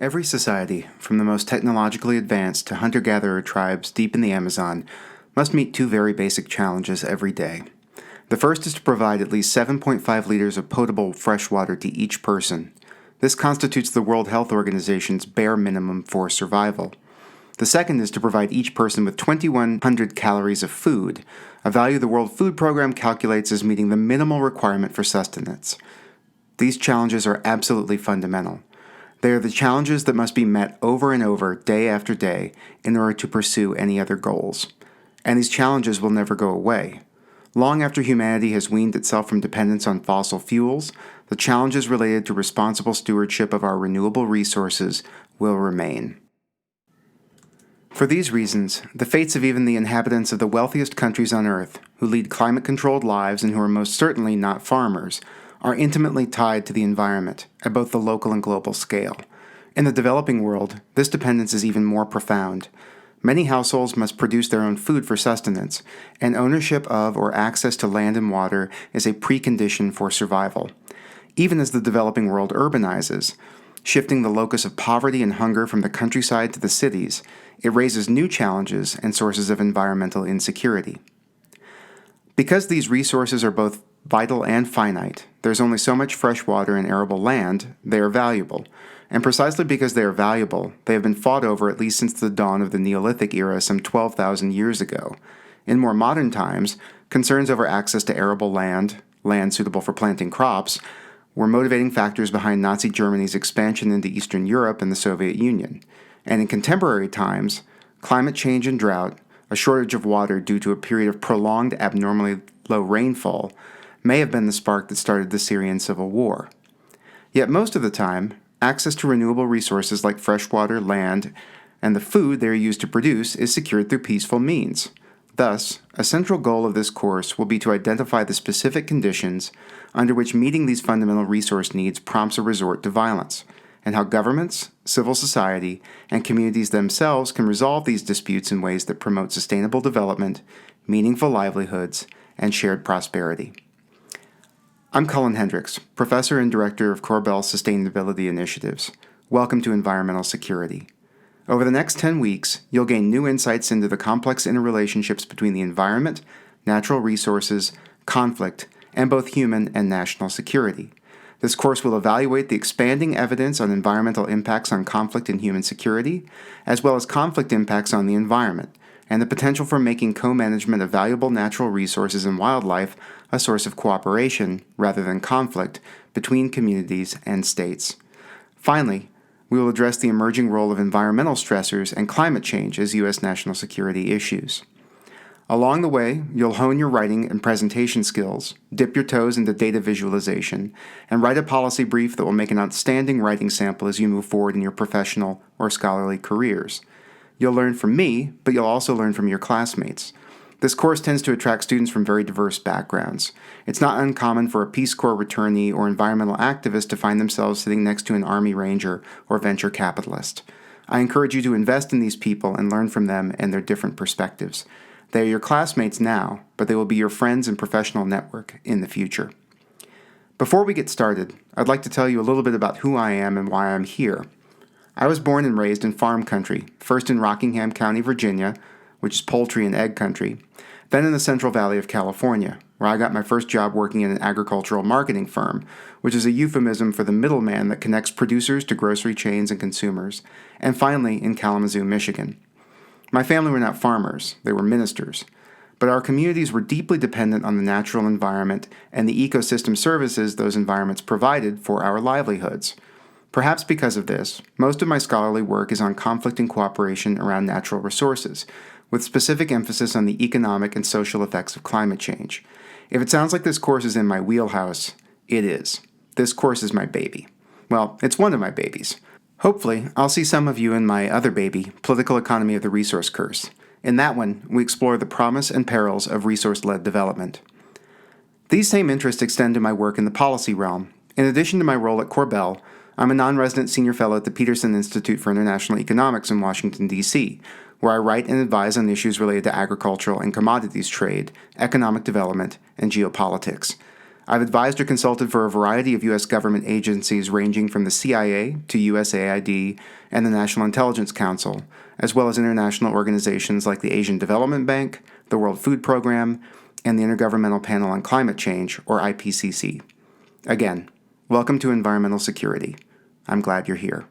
Every society, from the most technologically advanced to hunter-gatherer tribes deep in the Amazon, must meet two very basic challenges every day. The first is to provide at least 7.5 liters of potable fresh water to each person. This constitutes the World Health Organization's bare minimum for survival. The second is to provide each person with 2,100 calories of food, a value the World Food Program calculates as meeting the minimal requirement for sustenance. These challenges are absolutely fundamental. They are the challenges that must be met over and over, day after day, in order to pursue any other goals. And these challenges will never go away. Long after humanity has weaned itself from dependence on fossil fuels, the challenges related to responsible stewardship of our renewable resources will remain. For these reasons, the fates of even the inhabitants of the wealthiest countries on Earth, who lead climate-controlled lives and who are most certainly not farmers, are intimately tied to the environment at both the local and global scale. In the developing world, this dependence is even more profound. Many households must produce their own food for sustenance, and ownership of or access to land and water is a precondition for survival. Even as the developing world urbanizes, shifting the locus of poverty and hunger from the countryside to the cities, it raises new challenges and sources of environmental insecurity. Because these resources are both vital and finite, there's only so much fresh water and arable land, they are valuable. And precisely because they are valuable, they have been fought over at least since the dawn of the Neolithic era some 12,000 years ago. In more modern times, concerns over access to arable land suitable for planting crops, were motivating factors behind Nazi Germany's expansion into Eastern Europe and the Soviet Union. And in contemporary times, climate change and drought, a shortage of water due to a period of prolonged abnormally low rainfall, may have been the spark that started the Syrian civil war. Yet most of the time, access to renewable resources like freshwater, land, and the food they are used to produce is secured through peaceful means. Thus, a central goal of this course will be to identify the specific conditions under which meeting these fundamental resource needs prompts a resort to violence, and how governments, civil society, and communities themselves can resolve these disputes in ways that promote sustainable development, meaningful livelihoods, and shared prosperity. I'm Cullen Hendricks, Professor and Director of Korbel Sustainability Initiatives. Welcome to Environmental Security. Over the next 10 weeks, you'll gain new insights into the complex interrelationships between the environment, natural resources, conflict, and both human and national security. This course will evaluate the expanding evidence on environmental impacts on conflict and human security, as well as conflict impacts on the environment, and the potential for making co-management of valuable natural resources and wildlife a source of cooperation, rather than conflict, between communities and states. Finally, we will address the emerging role of environmental stressors and climate change as U.S. national security issues. Along the way, you'll hone your writing and presentation skills, dip your toes into data visualization, and write a policy brief that will make an outstanding writing sample as you move forward in your professional or scholarly careers. You'll learn from me, but you'll also learn from your classmates. This course tends to attract students from very diverse backgrounds. It's not uncommon for a Peace Corps returnee or environmental activist to find themselves sitting next to an Army Ranger or venture capitalist. I encourage you to invest in these people and learn from them and their different perspectives. They are your classmates now, but they will be your friends and professional network in the future. Before we get started, I'd like to tell you a little bit about who I am and why I'm here. I was born and raised in farm country, first in Rockingham County, Virginia, which is poultry and egg country, then in the Central Valley of California, where I got my first job working in an agricultural marketing firm, which is a euphemism for the middleman that connects producers to grocery chains and consumers, and finally in Kalamazoo, Michigan. My family were not farmers, they were ministers, but our communities were deeply dependent on the natural environment and the ecosystem services those environments provided for our livelihoods. Perhaps because of this, most of my scholarly work is on conflict and cooperation around natural resources, with specific emphasis on the economic and social effects of climate change. If it sounds like this course is in my wheelhouse, it is. This course is my baby. Well, it's one of my babies. Hopefully, I'll see some of you in my other baby, Political Economy of the Resource Curse. In that one, we explore the promise and perils of resource-led development. These same interests extend to my work in the policy realm. In addition to my role at Korbel, I'm a non-resident senior fellow at the Peterson Institute for International Economics in Washington, D.C., where I write and advise on issues related to agricultural and commodities trade, economic development, and geopolitics. I've advised or consulted for a variety of U.S. government agencies ranging from the CIA to USAID and the National Intelligence Council, as well as international organizations like the Asian Development Bank, the World Food Program, and the Intergovernmental Panel on Climate Change, or IPCC. Again, welcome to Environmental Security. I'm glad you're here.